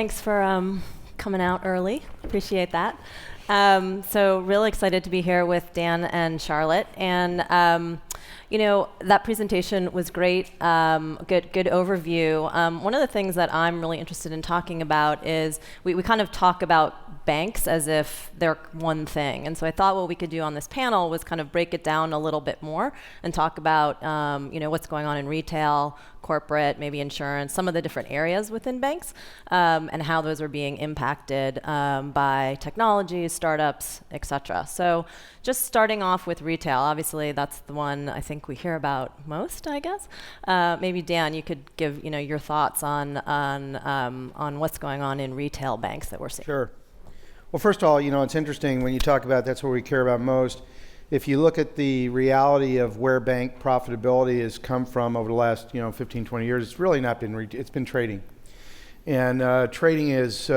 thanks for coming out early. Appreciate that. So really excited to be here with Dan and Charlotte. And that presentation was great. Good overview. One of the things that I'm really interested in talking about is we kind of talk about banks as if they're one thing. And so I thought what we could do on this panel was kind of break it down a little bit more and talk about what's going on in retail, corporate, maybe insurance, some of the different areas within banks, and how those are being impacted by technology, startups, etc. So just starting off with retail, obviously that's the one I think we hear about most, I guess. Maybe Dan, you could give your thoughts on what's going on in retail banks that we're seeing. Sure. Well, first of all, it's interesting when you talk about that's what we care about most. If you look at the reality of where bank profitability has come from over the last 15, 20 years, it's really not been it's been trading. And trading is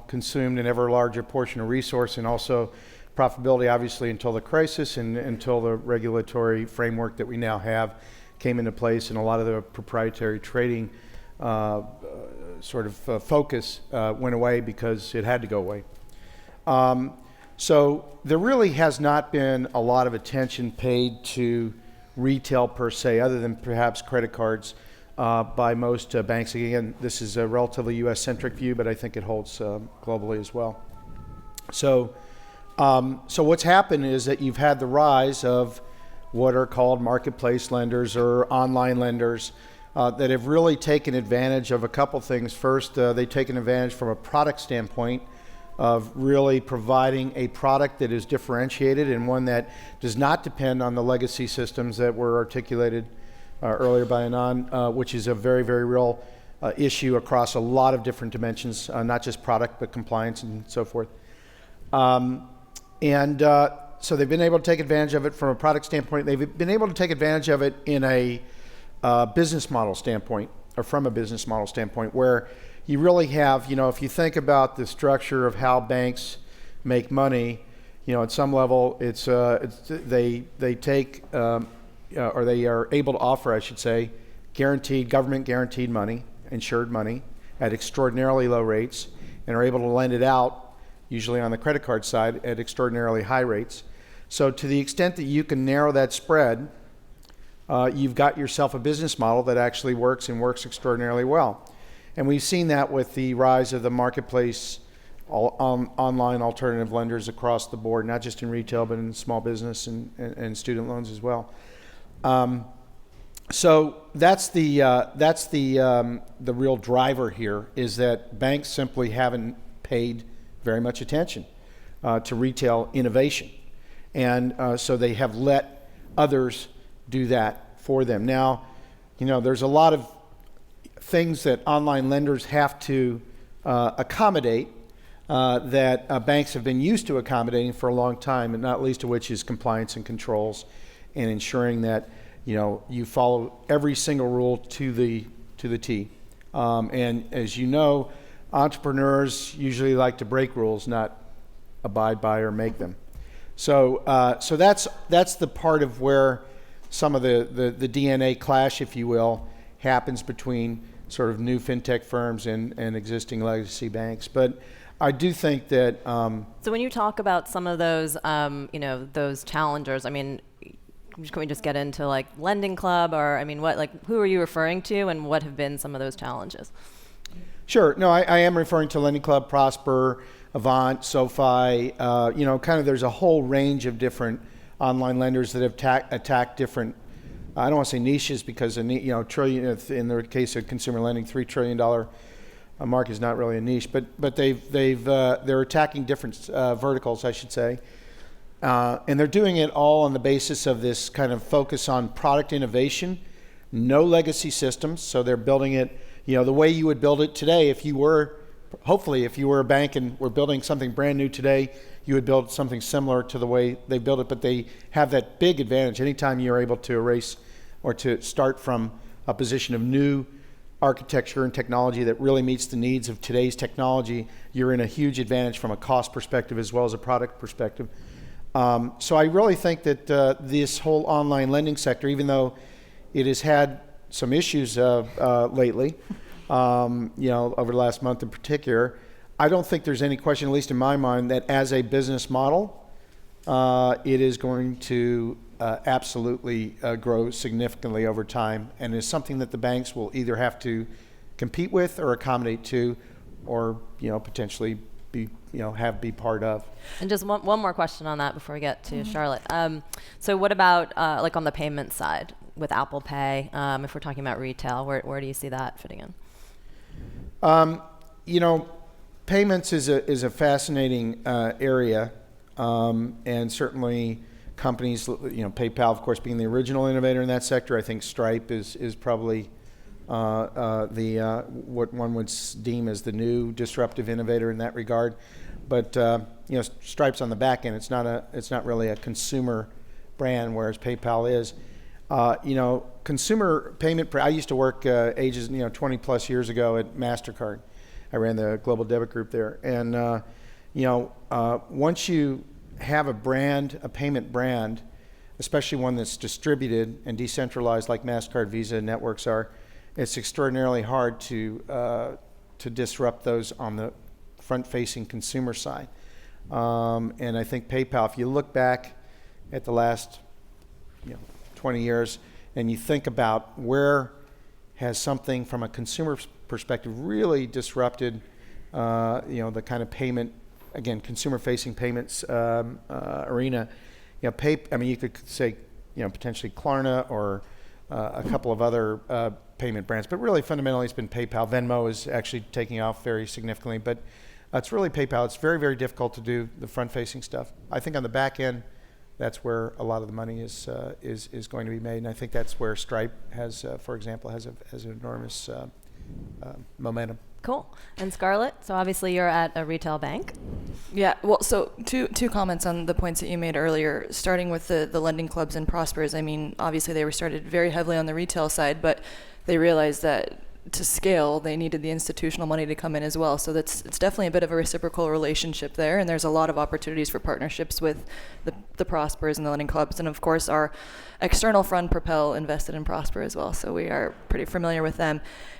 consumed an ever larger portion of resource, and also profitability obviously until the crisis and until the regulatory framework that we now have came into place, and a lot of the proprietary trading focus went away because it had to go away. So there really has not been a lot of attention paid to retail per se, other than perhaps credit cards by most banks. Again, this is a relatively US-centric view, but I think it holds globally as well. So what's happened is that you've had the rise of what are called marketplace lenders or online lenders that have really taken advantage of a couple things. First, they've taken advantage from a product standpoint of really providing a product that is differentiated and one that does not depend on the legacy systems that were articulated earlier by Anand, which is a very, very real issue across a lot of different dimensions, not just product, but compliance and so forth. So they've been able to take advantage of it from a product standpoint. They've been able to take advantage of it in a business model standpoint, or from a business model standpoint, where you really have, if you think about the structure of how banks make money, at some level, they take or they are able to offer, I should say, government guaranteed money, insured money, at extraordinarily low rates, and are able to lend it out, usually on the credit card side, at extraordinarily high rates. So to the extent that you can narrow that spread, you've got yourself a business model that actually works and works extraordinarily well. And we've seen that with the rise of the marketplace online alternative lenders across the board, not just in retail, but in small business and student loans as well. So that's the real driver here, is that banks simply haven't paid very much attention to retail innovation. And so they have let others do that for them. Now, there's a lot of things that online lenders have to accommodate that banks have been used to accommodating for a long time, and not least of which is compliance and controls, and ensuring that you follow every single rule to the T. And as you know, entrepreneurs usually like to break rules, not abide by or make them. So that's the part of where some of the DNA clash, if you will, happens between sort of new fintech firms and existing legacy banks. But I do think that so when you talk about some of those those challengers, can we just get into like Lending Club, or who are you referring to, and what have been some of those challenges? Sure. No, I am referring to Lending Club, Prosper, Avant, SoFi. There's a whole range of different online lenders that have attacked different, I don't want to say niches, because trillion, in the case of consumer lending, $3 trillion market is not really a niche, but they're attacking different verticals, I should say, and they're doing it all on the basis of this kind of focus on product innovation, no legacy systems. So they're building it, the way you would build it today. If you were a bank and were building something brand new today, you would build something similar to the way they build it. But they have that big advantage. Anytime you're able to erase or to start from a position of new architecture and technology that really meets the needs of today's technology, you're in a huge advantage from a cost perspective as well as a product perspective. So I really think that this whole online lending sector, even though it has had some issues lately, over the last month in particular. I don't think there's any question, at least in my mind, that as a business model, it is going to absolutely grow significantly over time, and is something that the banks will either have to compete with or accommodate to, or potentially be part of. And just one more question on that before we get to Charlotte. So what about like on the payment side with Apple Pay? If we're talking about retail, where do you see that fitting in? Payments is a fascinating area, and certainly companies, PayPal, of course, being the original innovator in that sector. I think Stripe is probably what one would deem as the new disruptive innovator in that regard. But Stripe's on the back end. It's not really a consumer brand, whereas PayPal is. Consumer payment. I used to work ages 20 plus years ago at MasterCard. I ran the global debit group there, and once you have a payment brand, especially one that's distributed and decentralized like MasterCard, Visa networks are, it's extraordinarily hard to disrupt those on the front-facing consumer side. And I think PayPal, if you look back at the last 20 years and you think about where has something from a consumer perspective really disrupted the kind of payment, again, consumer-facing payments arena. You could say potentially Klarna or a couple of other payment brands, but really fundamentally it's been PayPal. Venmo is actually taking off very significantly, but it's really PayPal. It's very, very difficult to do the front-facing stuff. I think on the back end, that's where a lot of the money is going to be made, and I think that's where Stripe has, for example, has an enormous momentum. Cool. And Scarlett, so obviously you're at a retail bank. Yeah, well, so two comments on the points that you made earlier, starting with the lending clubs and Prospers. I mean, obviously they were started very heavily on the retail side, but they realized that to scale, they needed the institutional money to come in as well. So it's definitely a bit of a reciprocal relationship there, and there's a lot of opportunities for partnerships with the Prospers and the lending clubs, and of course our external fund Propel invested in Prosper as well, so we are pretty familiar with them.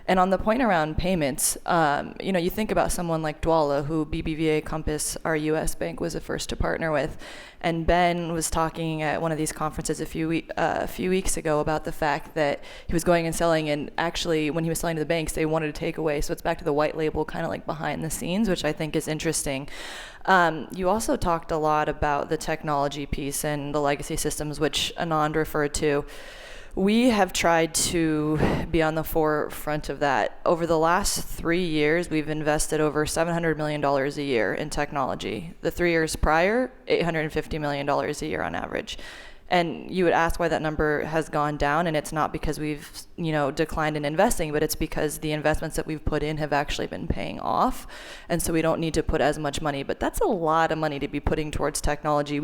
And on the point around payments, you think about someone like Dwala, who BBVA Compass, our U.S. bank, was the first to partner with. And Ben was talking at one of these conferences a few weeks ago about the fact that he was going and selling, and actually when he was selling to the banks, they wanted to take away. So it's back to the white label, kind of like behind the scenes, which I think is interesting. You also talked a lot about the technology piece and the legacy systems, which Anand referred to. We have tried to be on the forefront of that. Over the last 3 years, we've invested over $700 million a year in technology. The 3 years prior, $850 million a year on average. And you would ask why that number has gone down, and it's not because we've declined in investing, but it's because the investments that we've put in have actually been paying off, and so we don't need to put as much money. But that's a lot of money to be putting towards technology.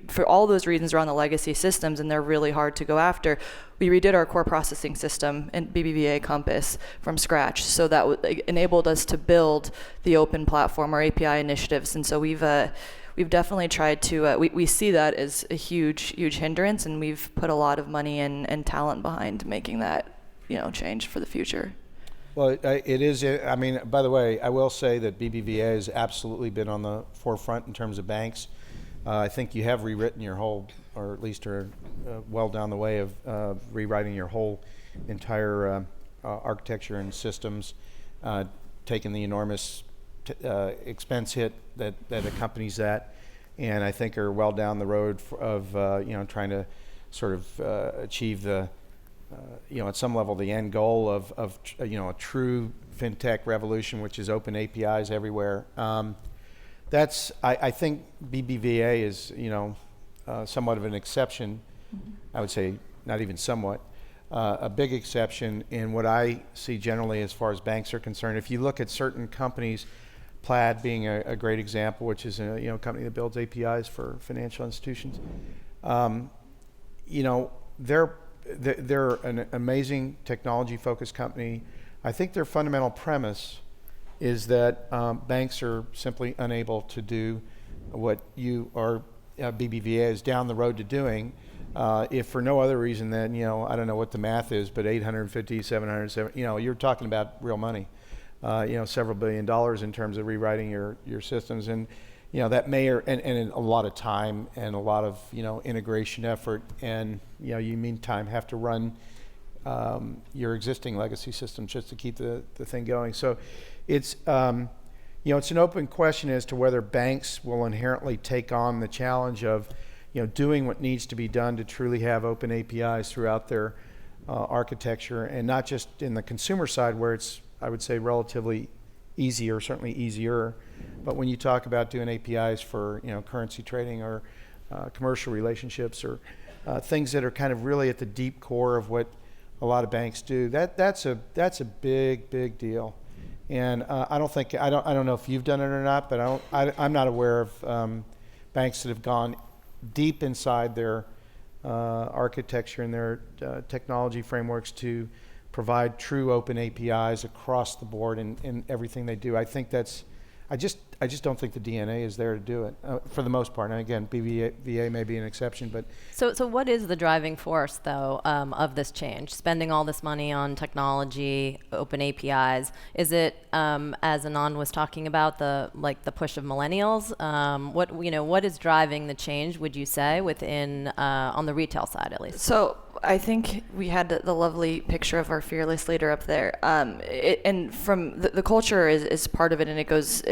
For all those reasons around the legacy systems, and they're really hard to go after, we redid our core processing system in BBVA Compass from scratch, so that enabled us to build the open platform, our API initiatives, and so we've definitely tried to, we see that as a huge hindrance, and we've put a lot of money and talent behind making that, change for the future. Well, it is, by the way, I will say that BBVA has absolutely been on the forefront in terms of banks. I think you have rewritten your whole, or at least are well down the way of rewriting your whole entire architecture and systems, taking the enormous expense hit that accompanies that, and I think are well down the road of trying to sort of achieve the at some level the end goal of a true fintech revolution, which is open APIs everywhere. That's I think BBVA is somewhat of an exception. I would say not even somewhat. A big exception in what I see generally as far as banks are concerned. If you look at certain companies, Plaid being a great example, which is a company that builds APIs for financial institutions. They're an amazing technology-focused company. I think their fundamental premise is that banks are simply unable to do what you or BBVA is down the road to doing. if for no other reason than, I don't know what the math is, but 850, 770, you're talking about real money, several $1 billion in terms of rewriting your systems. And, that may, and a lot of time and a lot of, integration effort. And, you meantime have to run your existing legacy systems just to keep the thing going. So it's, it's an open question as to whether banks will inherently take on the challenge of, doing what needs to be done to truly have open APIs throughout their architecture, and not just in the consumer side where it's, I would say, relatively easy, or certainly easier, but when you talk about doing APIs for currency trading or commercial relationships, or things that are kind of really at the deep core of what a lot of banks do, that's a big deal. And I don't know if you've done it or not, but I'm not aware of banks that have gone deep inside their architecture and their technology frameworks to provide true open APIs across the board in everything they do. I think I just don't think the DNA is there to do it for the most part. And again, VA may be an exception, but so what is the driving force though of this change? Spending all this money on technology, open APIs. Is it as Anand was talking about the push of millennials? What is driving the change? Would you say within on the retail side at least? So I think we had the lovely picture of our fearless leader up there, and from the culture is part of it, and it goes.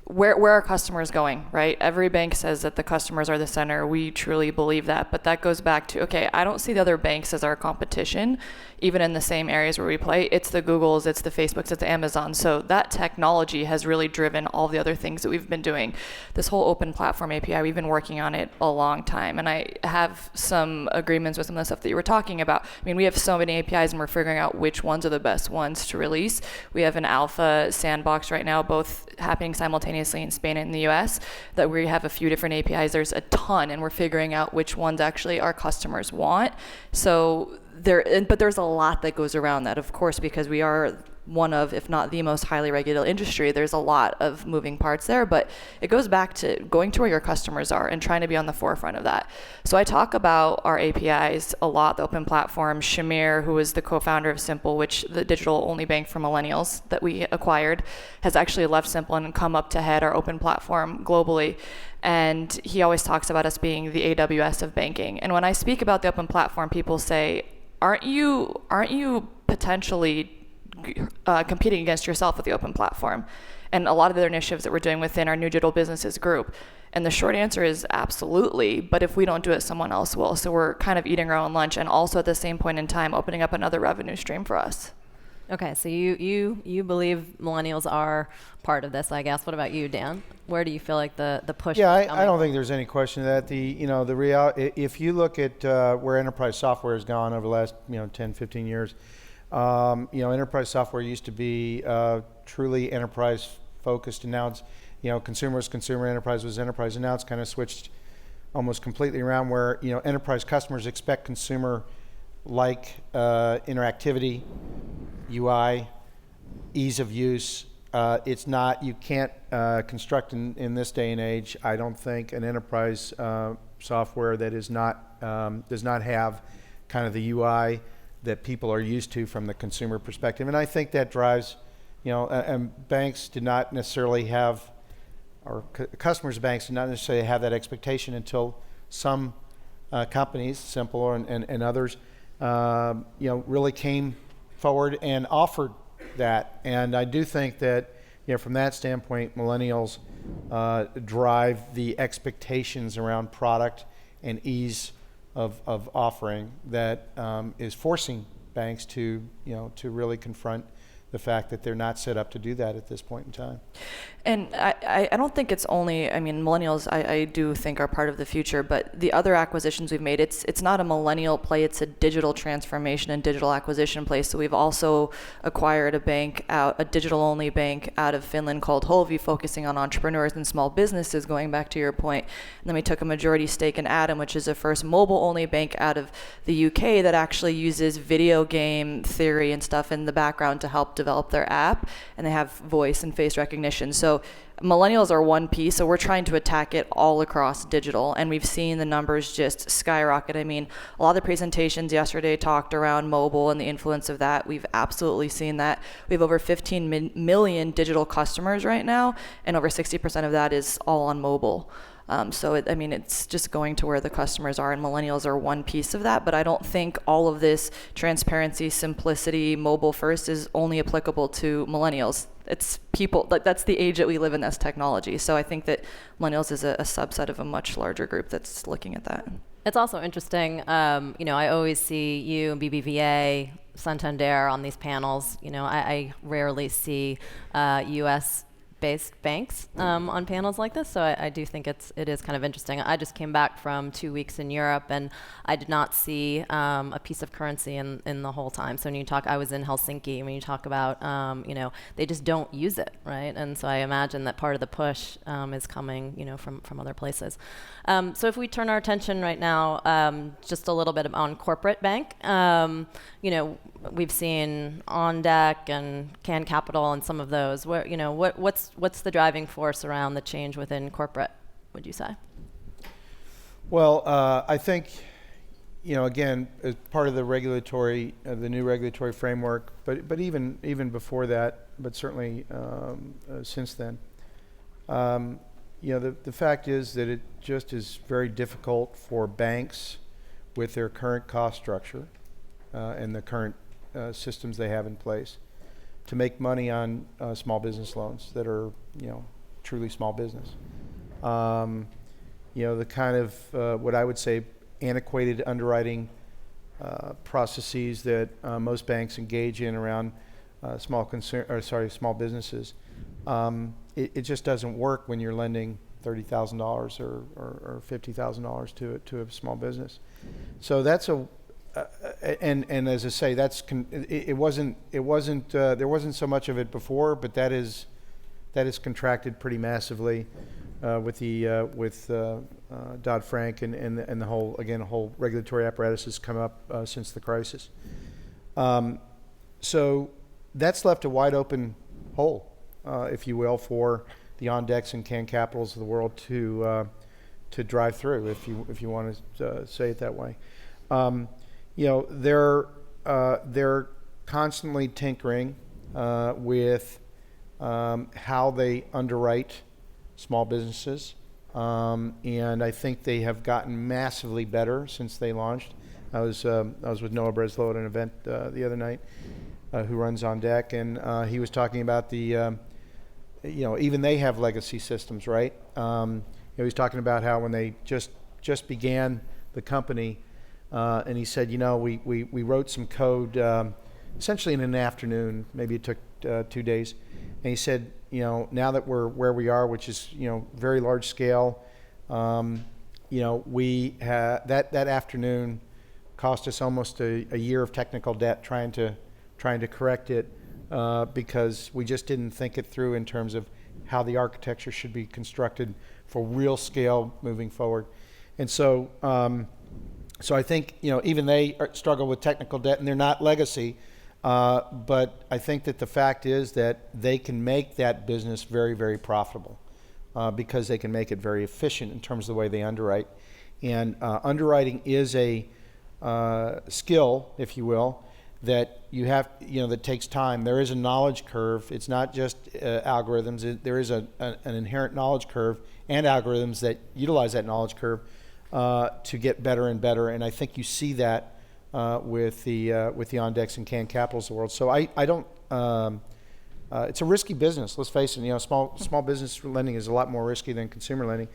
Where are customers going, right? Every bank says that the customers are the center. We truly believe that, but that goes back to, okay, I don't see the other banks as our competition, even in the same areas where we play. It's the Googles, it's the Facebooks, it's the Amazon. So that technology has really driven all the other things that we've been doing. This whole open platform API, we've been working on it a long time, and I have some agreements with some of the stuff that you were talking about. I mean, we have so many APIs, and we're figuring out which ones are the best ones to release. We have an alpha sandbox right now, both happening simultaneously in Spain and in the US, that we have a few different APIs. There's a ton, and we're figuring out which ones actually our customers want. So but there's a lot that goes around that, of course, because we are one of, if not the most highly regulated industry. There's a lot of moving parts there, but it goes back to going to where your customers are and trying to be on the forefront of that. So I talk about our APIs a lot, the open platform. Shamir, who is the co-founder of Simple, which the digital-only bank for millennials that we acquired, has actually left Simple and come up to head our open platform globally. And he always talks about us being the AWS of banking. And when I speak about the open platform, people say, aren't you potentially competing against yourself with the open platform? And a lot of the initiatives that we're doing within our new digital businesses group. And the short answer is absolutely, but if we don't do it, someone else will. So we're kind of eating our own lunch, and also at the same point in time opening up another revenue stream for us. Okay, so you believe millennials are part of this, I guess. What about you, Dan? Where do you feel like the push? Yeah, I don't think there's any question of that. The reality, if you look at where enterprise software has gone over the last 10, 15 years, enterprise software used to be truly enterprise focused, and now it's consumer was consumer, enterprise was enterprise, and now it's kind of switched almost completely around where enterprise customers expect consumer like interactivity, UI, ease of use. It's not, you can't construct in this day and age, I don't think, an enterprise software that is not does not have kind of the UI that people are used to from the consumer perspective. And I think that drives, and banks did not necessarily have, or customers of banks did not necessarily have that expectation until some companies, Simple and others, really came forward and offered that. And I do think that, from that standpoint, millennials drive the expectations around product and ease of offering that is forcing banks to really confront the fact that they're not set up to do that at this point in time. And I don't think it's only, millennials I do think are part of the future, but the other acquisitions we've made, it's not a millennial play, it's a digital transformation and digital acquisition play. So we've also acquired a digital-only bank out of Finland called Holvi, focusing on entrepreneurs and small businesses, going back to your point. And then we took a majority stake in Atom, which is the first mobile-only bank out of the UK that actually uses video game theory and stuff in the background to help develop their app, and they have voice and face recognition. So millennials are one piece, so we're trying to attack it all across digital, and we've seen the numbers just skyrocket. I mean, a lot of the presentations yesterday talked around mobile and the influence of that. We've absolutely seen that. We have over 15 million digital customers right now, and over 60% of that is all on mobile. So it's just going to where the customers are, and millennials are one piece of that. But I don't think all of this transparency, simplicity, mobile first is only applicable to millennials. It's people, that's the age that we live in, that's technology. So I think that millennials is a subset of a much larger group that's looking at that. It's also interesting, I always see you and BBVA, Santander on these panels. I rarely see US-based banks on panels like this, so I do think it is kind of interesting. I just came back from 2 weeks in Europe, and I did not see a piece of currency in the whole time. So when you talk, I was in Helsinki, when you talk about, they just don't use it, right? And so I imagine that part of the push is coming, from other places. So if we turn our attention right now, just a little bit on corporate bank, we've seen OnDeck and Capital and some of those. Where, what's the driving force around the change within corporate, would you say? Well, I think, again, as part of the regulatory, the new regulatory framework, but even before that, but certainly since then, the fact is that it just is very difficult for banks with their current cost structure and the current systems they have in place to make money on small business loans that are, truly small business. The kind of what I would say antiquated underwriting processes that most banks engage in around small businesses. It just doesn't work when you're lending $30,000 or $50,000 to a small business. So that's and as I say, there wasn't so much of it before, but that is contracted pretty massively with Dodd-Frank and the whole regulatory apparatus has come up since the crisis. So that's left a wide open hole, if you will, for the OnDecks and Capitals of the world to drive through, if you want to say it that way. They're constantly tinkering with how they underwrite small businesses, and I think they have gotten massively better since they launched. I was with Noah Breslow at an event the other night, who runs OnDeck, and he was talking about the even they have legacy systems, right? He was talking about how when they just began the company, and he said, we wrote some code essentially in an afternoon. Maybe it took 2 days. And he said, now that we're where we are, which is very large scale, we that afternoon cost us almost a year of technical debt trying to correct it because we just didn't think it through in terms of how the architecture should be constructed for real scale moving forward. And so I think even they struggle with technical debt, and they're not legacy. But I think that the fact is that they can make that business very, very profitable because they can make it very efficient in terms of the way they underwrite. And underwriting is a skill, if you will, that you have, that takes time. There is a knowledge curve. It's not just algorithms. There is an inherent knowledge curve and algorithms that utilize that knowledge curve to get better and better. And I think you see that with the OnDecks and Capitals of the world. So I don't. It's a risky business. Let's face it. Small business lending is a lot more risky than consumer lending.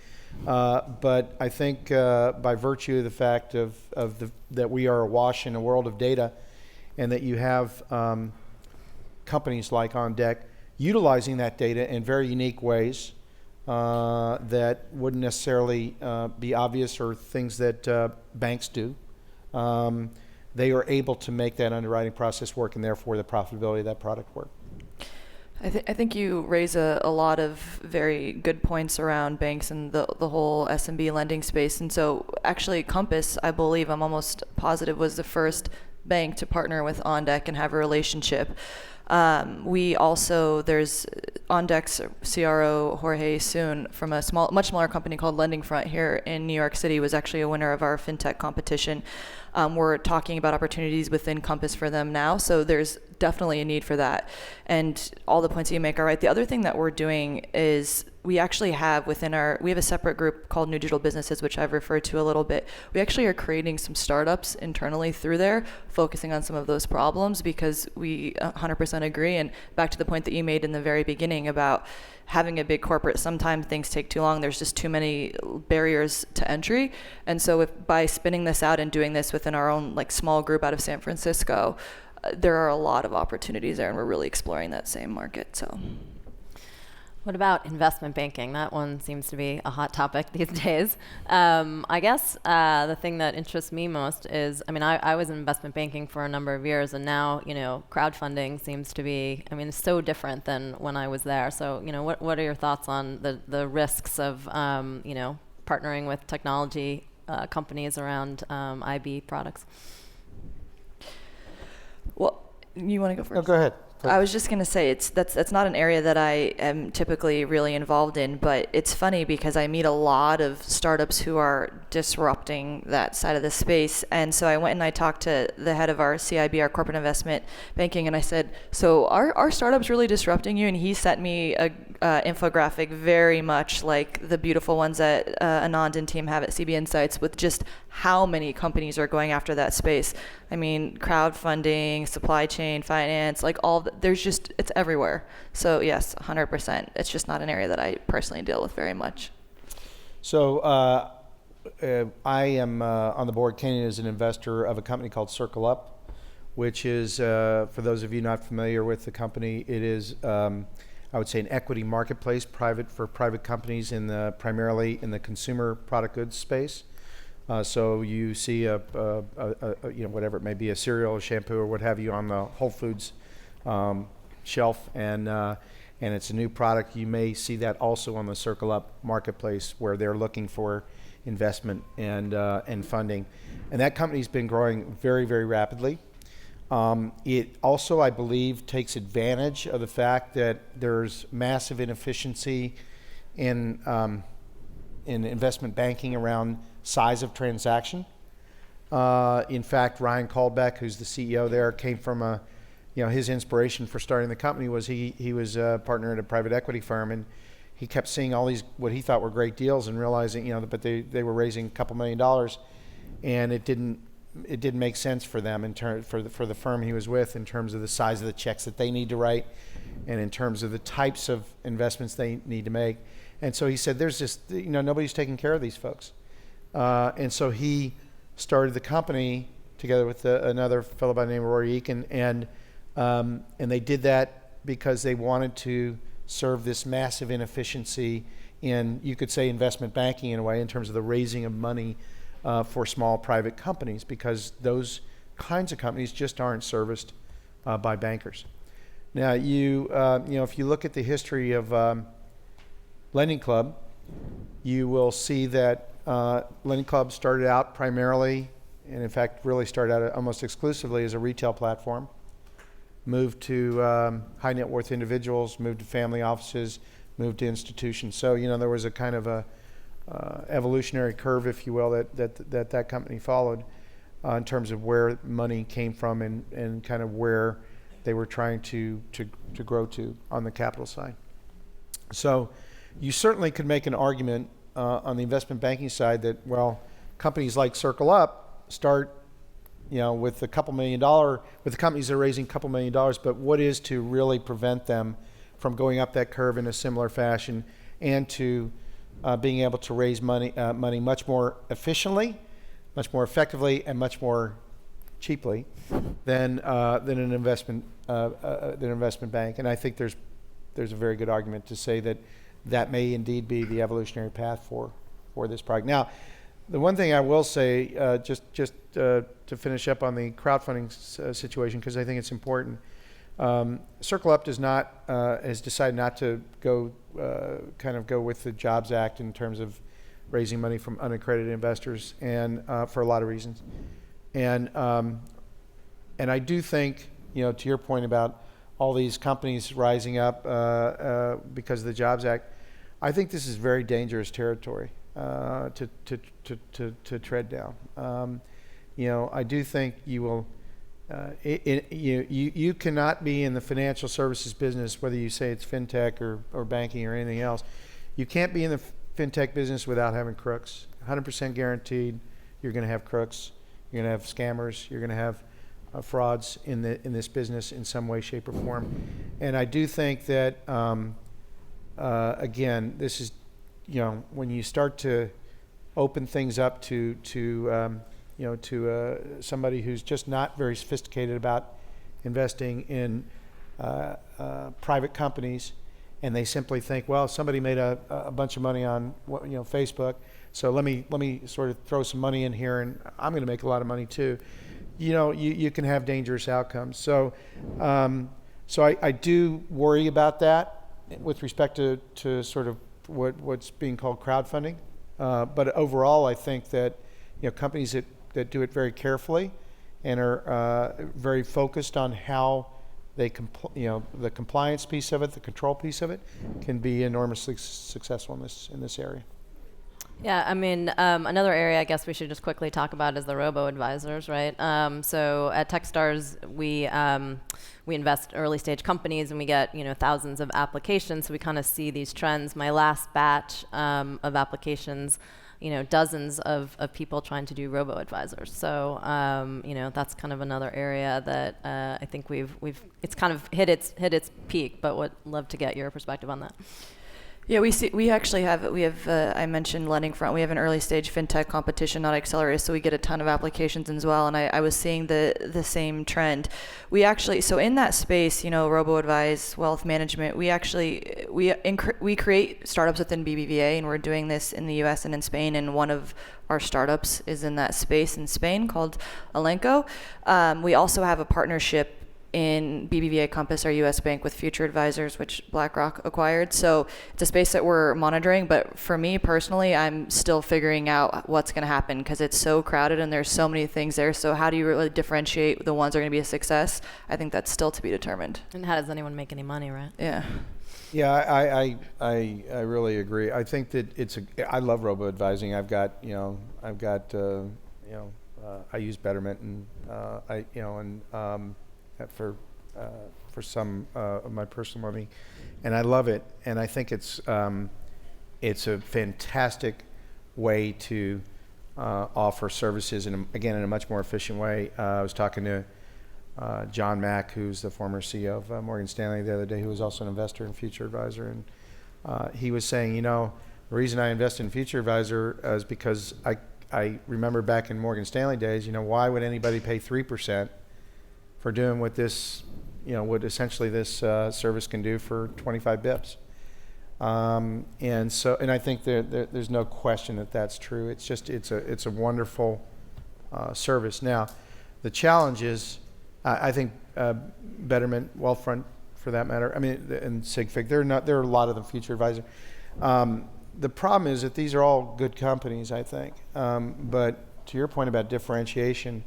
But I think by virtue of the fact that we are awash in a world of data, and that you have companies like OnDeck utilizing that data in very unique ways that wouldn't necessarily be obvious or things that banks do. They are able to make that underwriting process work, and therefore the profitability of that product work. I think you raise a lot of very good points around banks and the whole SMB lending space. And so actually Compass, I believe, I'm almost positive, was the first bank to partner with OnDeck and have a relationship. We also, there's OnDeck's CRO Jorge Soon from a much smaller company called Lending Front here in New York City was actually a winner of our fintech competition. We're talking about opportunities within Compass for them now, so there's definitely a need for that. And all the points that you make are right. The other thing that we're doing is we actually have we have a separate group called New Digital Businesses, which I've referred to a little bit. We actually are creating some startups internally through there, focusing on some of those problems, because we 100% agree. And back to the point that you made in the very beginning about having a big corporate, sometimes things take too long. There's just too many barriers to entry. And so by spinning this out and doing this within our own small group out of San Francisco, there are a lot of opportunities there, and we're really exploring that same market. So. What about investment banking? That one seems to be a hot topic these days. I guess the thing that interests me most is, I was in investment banking for a number of years, and now, crowdfunding seems to be, it's so different than when I was there. So, what are your thoughts on the risks of, partnering with technology companies around IB products? Well, you want to go first? No, go ahead. I was just going to say that's not an area that I am typically really involved in, but it's funny because I meet a lot of startups who are disrupting that side of the space. And so I went and I talked to the head of our CIB, our corporate investment banking, and I said, so are startups really disrupting you? And he sent me a infographic very much like the beautiful ones that Anand and team have at CB Insights, with just how many companies are going after that space. Crowdfunding, supply chain, finance, it's everywhere. So yes, 100%. It's just not an area that I personally deal with very much. So I am on the board. Kenyon is an investor of a company called CircleUp, which is, for those of you not familiar with the company, it is, I would say, an equity marketplace, for private companies primarily in the consumer product goods space. So you see whatever it may be, a cereal, a shampoo, or what have you on the Whole Foods shelf, and it's a new product. You may see that also on the CircleUp marketplace, where they're looking for investment and funding. And that company's been growing very, very rapidly. It also, I believe, takes advantage of the fact that there's massive inefficiency in investment banking around size of transaction. In fact, Ryan Caldbeck, who's the CEO there, came from his inspiration for starting the company was he was a partner at a private equity firm, and he kept seeing all these what he thought were great deals and realizing but they were raising a couple $1 million, and it didn't make sense for them for the firm he was with in terms of the size of the checks that they need to write, and in terms of the types of investments they need to make. And so he said, there's just nobody's taking care of these folks. And so he started the company together with another fellow by the name of Rory Eakin, and they did that because they wanted to serve this massive inefficiency in, you could say, investment banking in a way, in terms of the raising of money for small private companies, because those kinds of companies just aren't serviced by bankers. Now, if you look at the history of Lending Club, you will see that Lending Club started out primarily, and in fact really started out almost exclusively as a retail platform, moved to high net worth individuals, moved to family offices, moved to institutions. So there was a kind of a evolutionary curve, if you will, that company followed in terms of where money came from and kind of where they were trying to grow to on the capital side. So you certainly could make an argument on the investment banking side that, companies like CircleUp start, with with the companies that are raising a couple $1 million, but what is to really prevent them from going up that curve in a similar fashion, and to being able to raise money much more efficiently, much more effectively, and much more cheaply than an investment bank. And I think there's a very good argument to say that may indeed be the evolutionary path for this product. Now, the one thing I will say, just to finish up on the crowdfunding situation, because I think it's important, CircleUp has decided not to go with the Jobs Act in terms of raising money from unaccredited investors, and for a lot of reasons. And I do think, to your point about all these companies rising up because of the Jobs Act, I think this is very dangerous territory to tread down. I do think you will. You cannot be in the financial services business, whether you say it's fintech or banking or anything else. You can't be in the fintech business without having crooks. 100% guaranteed, you're going to have crooks. You're going to have scammers. You're going to have frauds in this business in some way, shape, or form. And I do think that again, this is when you start to open things up to somebody who's just not very sophisticated about investing in private companies, and they simply think, well, somebody made a bunch of money on Facebook, so let me sort of throw some money in here, and I'm going to make a lot of money too. You can have dangerous outcomes. So I do worry about that with respect to sort of what's being called crowdfunding. But overall, I think that companies that do it very carefully and are very focused on how they the compliance piece of it, the control piece of it, can be enormously successful in this area. Yeah, I mean, another area I guess we should just quickly talk about is the robo-advisors, right? So at Techstars, we invest in early stage companies, and we get thousands of applications. So we kind of see these trends. My last batch of applications, dozens of people trying to do robo-advisors. So that's kind of another area that I think it's kind of hit its peak. But would love to get your perspective on that. Yeah, we actually have I mentioned Lending Front. We have an early stage fintech competition, not accelerator, so we get a ton of applications as well. And I was seeing the same trend. We actually, so in that space, RoboAdvise, wealth management, we create startups within BBVA, and we're doing this in the U.S. and in Spain. And one of our startups is in that space in Spain called Elenco. We also have a partnership in BBVA Compass, our U.S. bank, with Future Advisors, which BlackRock acquired. So it's a space that we're monitoring. But for me personally, I'm still figuring out what's going to happen because it's so crowded and there's so many things there. So how do you really differentiate the ones that are going to be a success? I think that's still to be determined. And how does anyone make any money, right? Yeah. Yeah, I really agree. I think that I love robo-advising. I use Betterment and for some of my personal money, and I love it. And I think it's a fantastic way to offer services in a much more efficient way. I was talking to John Mack, who's the former CEO of Morgan Stanley, the other day, who was also an investor in Future Advisor, and he was saying, the reason I invested in Future Advisor is because I remember back in Morgan Stanley days, why would anybody pay 3% for doing what this, what essentially this service can do for 25 bips. And I think there's no question that that's true. It's a wonderful service. Now, the challenge is, I think Betterment, Wealthfront, for that matter, and SigFig, there are a lot of them, Future Advisor. The problem is that these are all good companies, I think. But to your point about differentiation,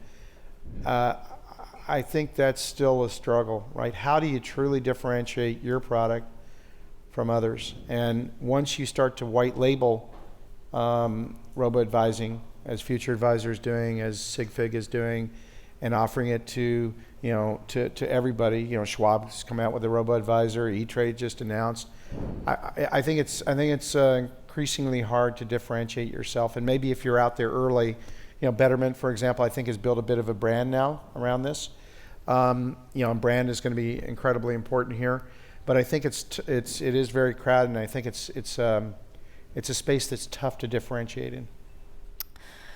I think that's still a struggle, right? How do you truly differentiate your product from others? And once you start to white label robo-advising, as Future Advisor is doing, as SigFig is doing, and offering it to everybody, Schwab's come out with a robo-advisor, E-Trade just announced. I think it's increasingly hard to differentiate yourself. And maybe if you're out there early, Betterment, for example, I think has built a bit of a brand now around this. And brand is going to be incredibly important here. But I think it is very crowded, and I think it's a space that's tough to differentiate in.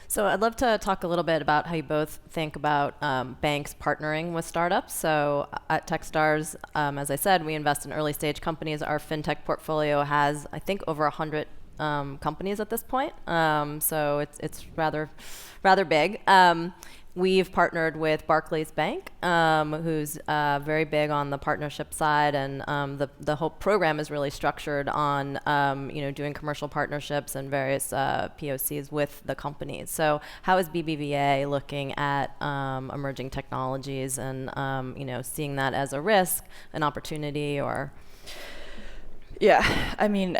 So I'd love to talk a little bit about how you both think about banks partnering with startups. So at Techstars, as I said, we invest in early stage companies. Our fintech portfolio has, I think, over 100 companies at this point. So it's rather big. we've partnered with Barclays Bank, who's very big on the partnership side, and the whole program is really structured on doing commercial partnerships and various POCs with the companies. So how is BBVA looking at emerging technologies and seeing that as a risk, an opportunity, or? Yeah, I mean,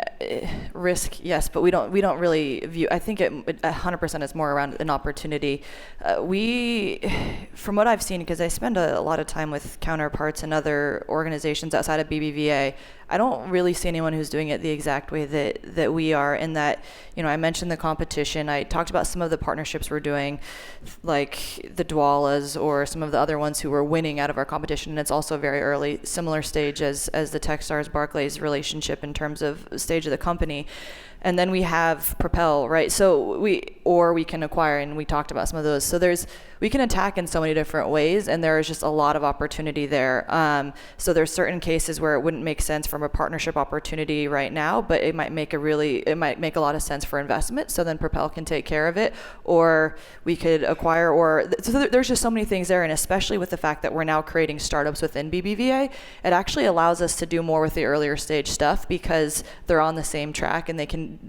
risk, yes, but we don't really view. I think it 100% is more around an opportunity. From what I've seen, because I spend a lot of time with counterparts and other organizations outside of BBVA, I don't really see anyone who's doing it the exact way that we are. In that, I mentioned the competition. I talked about some of the partnerships we're doing, like the Dwalas or some of the other ones who were winning out of our competition. And it's also very early, similar stage as the Techstars Barclays relationship in terms of stage of the company. And then we have Propel, right? So we can acquire, and we talked about some of those. So we can attack in so many different ways, and there is just a lot of opportunity there. So there's certain cases where it wouldn't make sense from a partnership opportunity right now, but it might make a lot of sense for investment. So then Propel can take care of it, or we could acquire, so there's just so many things there. And especially with the fact that we're now creating startups within BBVA, it actually allows us to do more with the earlier stage stuff because they're on the same track and they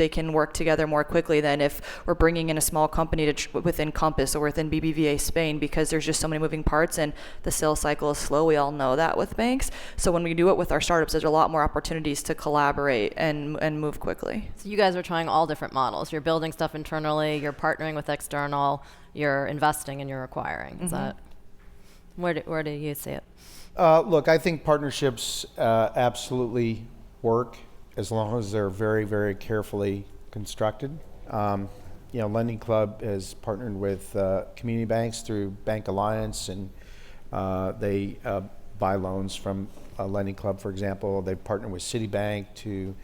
can work together more quickly than if we're bringing in a small company within Compass or within BBVA Spain, because there's just so many moving parts and the sales cycle is slow. We all know that with banks. So when we do it with our startups, there's a lot more opportunities to collaborate and move quickly. So you guys are trying all different models. You're building stuff internally, you're partnering with external, you're investing, and you're acquiring. Is that where do you see it? Look, I think partnerships absolutely work as long as they're very, very carefully constructed. Lending Club has partnered with community banks through Bank Alliance, and they buy loans from Lending Club, for example. They partner with Citibank to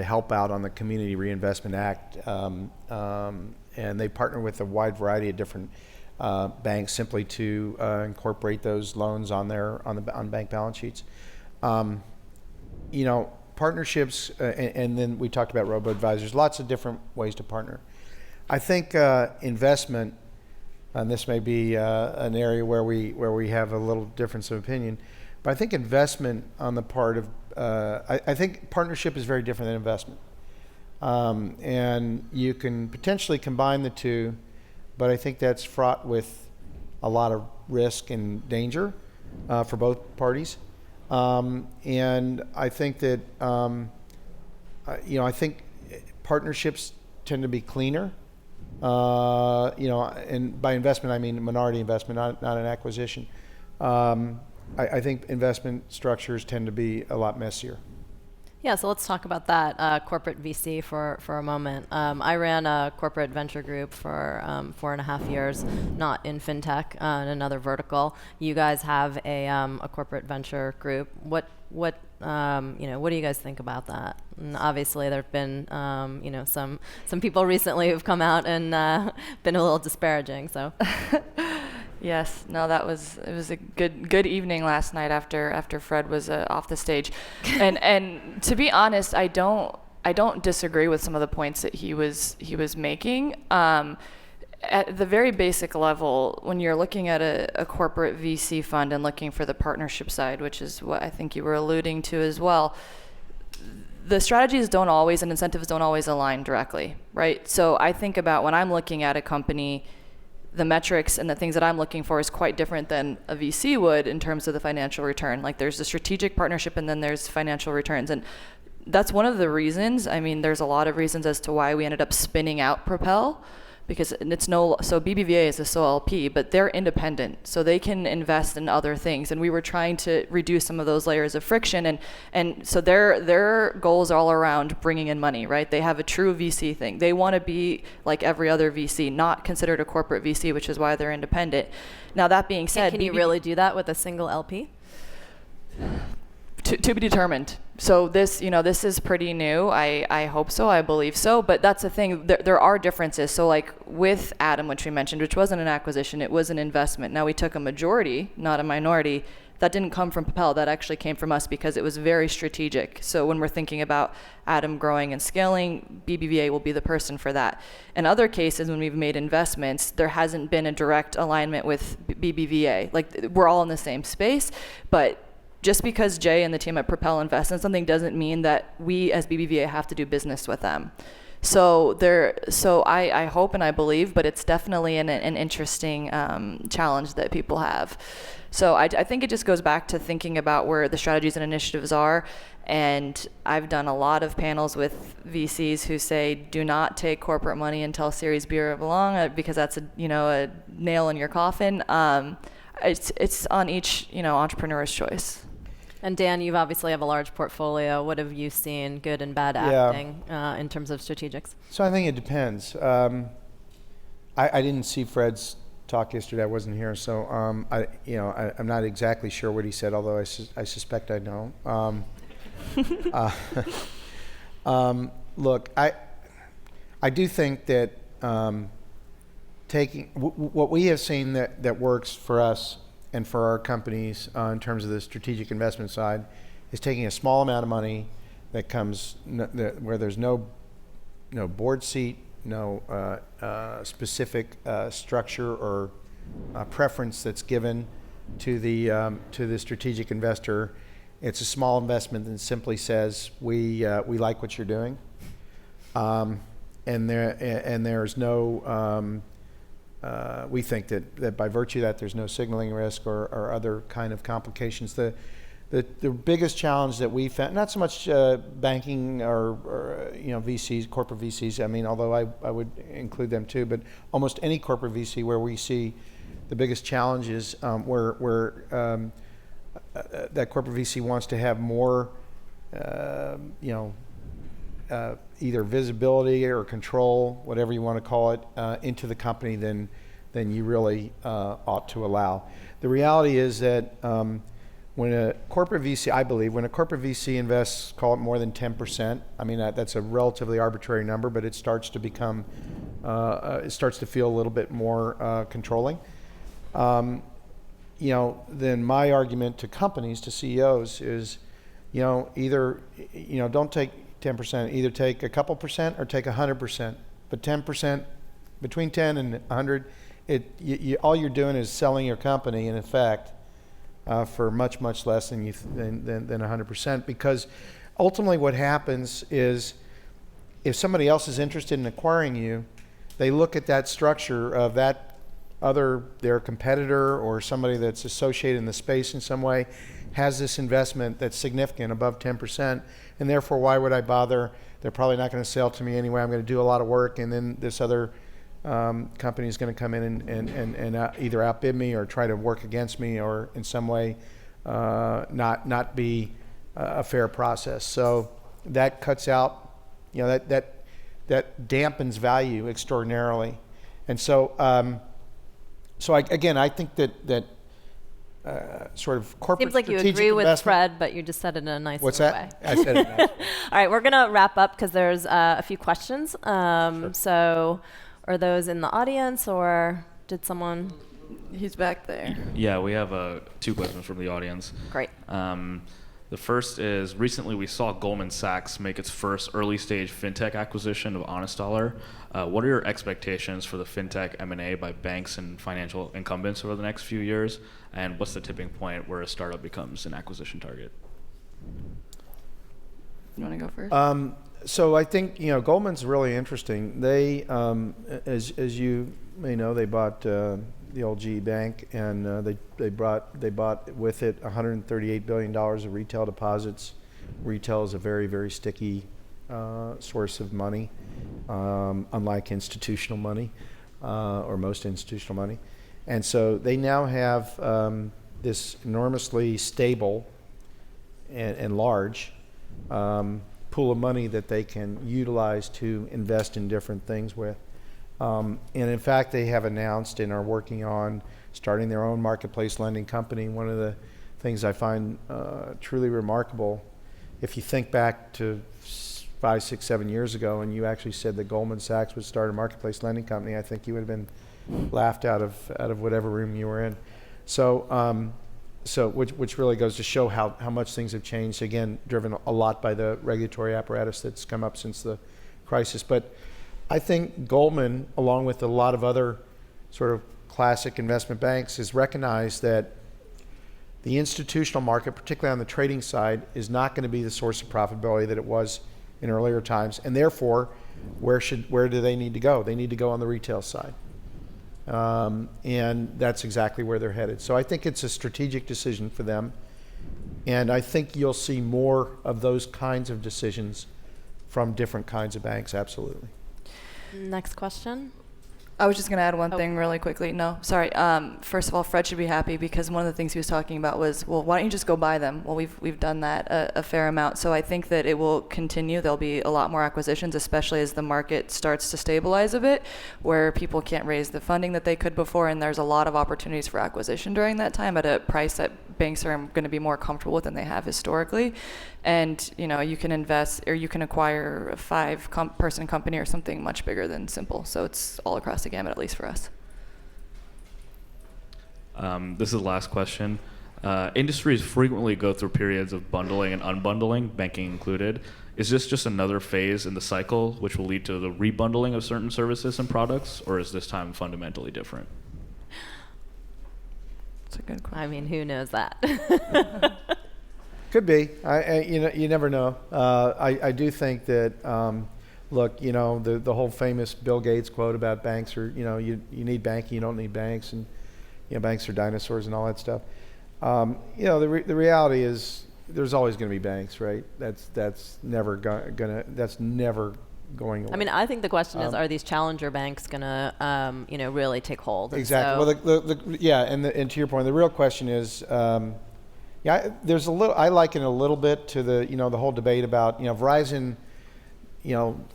help out on the Community Reinvestment Act, and they partner with a wide variety of different banks simply to incorporate those loans on bank balance sheets. Partnerships, and then we talked about robo-advisors, lots of different ways to partner. I think investment, and this may be an area where we have a little difference of opinion, but I think investment on the part of, I think partnership is very different than investment. And you can potentially combine the two, but I think that's fraught with a lot of risk and danger for both parties. And I think that, I think partnerships tend to be cleaner. And by investment, I mean minority investment, not an acquisition. I think investment structures tend to be a lot messier. Yeah, so let's talk about that, corporate VC for a moment. I ran a corporate venture group for 4.5 years, not in fintech, in another vertical. You guys have a corporate venture group. What do you guys think about that? And obviously, there've been some people recently who've come out and been a little disparaging. So. Yes, no, it was a good evening last night after Fred was off the stage, and to be honest, I don't disagree with some of the points that he was making. At the very basic level, when you're looking at a corporate VC fund and looking for the partnership side, which is what I think you were alluding to as well, the strategies don't always and incentives don't always align directly, right? So I think about when I'm looking at a company, the metrics and the things that I'm looking for is quite different than a VC would in terms of the financial return. Like there's the strategic partnership and then there's financial returns. And that's one of the reasons, there's a lot of reasons as to why we ended up spinning out Propel, because so BBVA is a sole LP, but they're independent, so they can invest in other things. And we were trying to reduce some of those layers of friction, and so their goals are all around bringing in money, right? They have a true VC thing. They want to be like every other VC, not considered a corporate VC, which is why they're independent. Now that being said, can you really do that with a single LP? To be determined. So this is pretty new. I hope so. I believe so. But that's the thing. There are differences. So like with Adam, which we mentioned, which wasn't an acquisition, it was an investment. Now we took a majority, not a minority. that didn't come from Propel. That actually came from us because it was very strategic. So when we're thinking about Atom growing and scaling, BBVA will be the person for that. In other cases, when we've made investments, there hasn't been a direct alignment with BBVA. Like, we're all in the same space, but just because Jay and the team at Propel invest in something doesn't mean that we as BBVA have to do business with them. So I hope and I believe, but it's definitely an interesting challenge that people have. So I think it just goes back to thinking about where the strategies and initiatives are. And I've done a lot of panels with VCs who say, do not take corporate money until Series B or below, because that's a nail in your coffin. It's on each entrepreneur's choice. And Dan, you obviously have a large portfolio. What have you seen, good and bad acting, in terms of strategics? So I think it depends. I didn't see Fred's talk yesterday. I wasn't here, so I'm not exactly sure what he said, although I suspect I know. Look, I do think that taking what we have seen that works for us and for our companies in terms of the strategic investment side is taking a small amount of money that comes where there's no board seat, no specific structure or preference that's given to the strategic investor. It's a small investment that simply says we like what you're doing, and there's no. We think that by virtue of that there's no signaling risk or other kind of complications. The biggest challenge that we found, not so much banking or VCs, corporate VCs. I mean, although I would include them too, but almost any corporate VC where we see the biggest challenge is where that corporate VC wants to have more, either visibility or control, whatever you want to call it, into the company than you really ought to allow. The reality is that when a corporate VC, I believe, when a corporate VC invests, call it more than 10%, I mean, that's a relatively arbitrary number, but it starts to become, it starts to feel a little bit more controlling. Then my argument to companies, to CEOs is, either, don't take 10%, either take a couple percent or take 100%. But 10%, between 10 and 100, all you're doing is selling your company in effect for much, much less than 100%. Because ultimately what happens is if somebody else is interested in acquiring you, they look at that structure of their competitor or somebody that's associated in the space in some way has this investment that's significant, above 10%, and therefore why would I bother? They're probably not going to sell to me anyway. I'm going to do a lot of work, and then this other company is going to come in and either outbid me or try to work against me or in some way not be a fair process. So that cuts out, that dampens value extraordinarily. And so, I think that sort of corporate seems like you agree with Fred, but you just said it in a nice way. What's that? I said it nice. All right, we're going to wrap up because there's a few questions. Sure. So are those in the audience or did someone? He's back there. Yeah, we have 2 questions from the audience. Great. The first is, recently we saw Goldman Sachs make its first early-stage fintech acquisition of Honest Dollar. What are your expectations for the fintech M&A by banks and financial incumbents over the next few years? And what's the tipping point where a startup becomes an acquisition target? You want to go first? So I think Goldman's really interesting. They, as you may know, they bought the old GE Bank, and they bought with it $138 billion of retail deposits. Retail is a very, very sticky source of money, unlike institutional money or most institutional money. And so they now have this enormously stable and large pool of money that they can utilize to invest in different things with. And in fact, they have announced and are working on starting their own marketplace lending company. One of the things I find truly remarkable, if you think back to 5, 6, 7 years ago and you actually said that Goldman Sachs would start a marketplace lending company, I think you would have been laughed out of whatever room you were in. So So which really goes to show how much things have changed, again, driven a lot by the regulatory apparatus that's come up since the crisis. But I think Goldman, along with a lot of other sort of classic investment banks, has recognized that the institutional market, particularly on the trading side, is not going to be the source of profitability that it was in earlier times. And therefore, where do they need to go? They need to go on the retail side. And that's exactly where they're headed. So I think it's a strategic decision for them. And I think you'll see more of those kinds of decisions from different kinds of banks, absolutely. Next question. I was just going to add one thing really quickly. No, sorry. First of all, Fred should be happy because one of the things he was talking about was, well, why don't you just go buy them? Well, we've done that a fair amount. So I think that it will continue. There'll be a lot more acquisitions, especially as the market starts to stabilize a bit, where people can't raise the funding that they could before, and there's a lot of opportunities for acquisition during that time at a price that banks are going to be more comfortable with than they have historically. And you can invest, or you can acquire a 5-person company or something much bigger than simple. So it's all across the gamut, at least for us. This is the last question. Industries frequently go through periods of bundling and unbundling, banking included. Is this just another phase in the cycle which will lead to the rebundling of certain services and products, or is this time fundamentally different? That's a good question. I mean, who knows that? Could be. You never know. I do think that, look, the whole famous Bill Gates quote about banks are, you need banking, you don't need banks, and banks are dinosaurs and all that stuff. The reality is there's always going to be banks, right? That's never going away. I mean, I think the question is, are these challenger banks going to, really take hold? And exactly. so And to your point, the real question is, there's a little. I liken it a little bit to the whole debate about Verizon.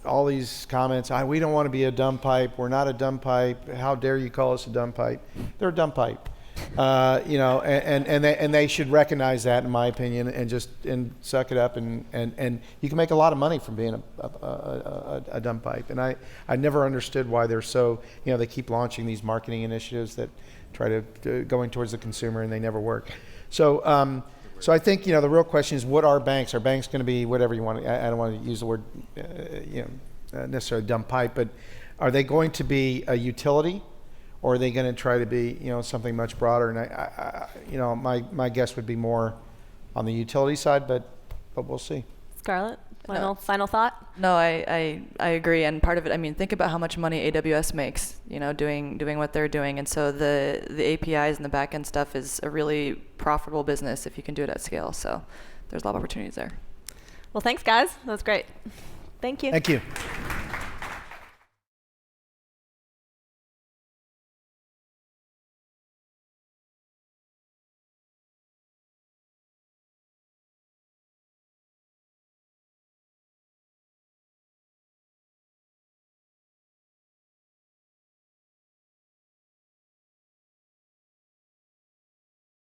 All these comments. We don't want to be a dumb pipe. We're not a dumb pipe. How dare you call us a dumb pipe? They're a dumb pipe. And they should recognize that, in my opinion, and suck it up. And you can make a lot of money from being a dumb pipe. And I never understood why they're so. They keep launching these marketing initiatives that try to going towards the consumer, and they never work. So I think the real question is, what are banks? Are banks going to be whatever you want? I don't want to use the word necessarily dumb pipe, but are they going to be a utility, or are they going to try to be something much broader? And my guess would be more on the utility side, but we'll see. Scarlett, final thought? No, I agree. And part of it, think about how much money AWS makes, doing what they're doing. And so the APIs and the back-end stuff is a really profitable business if you can do it at scale. So there's a lot of opportunities there. Well, thanks, guys. That was great. Thank you. Thank you.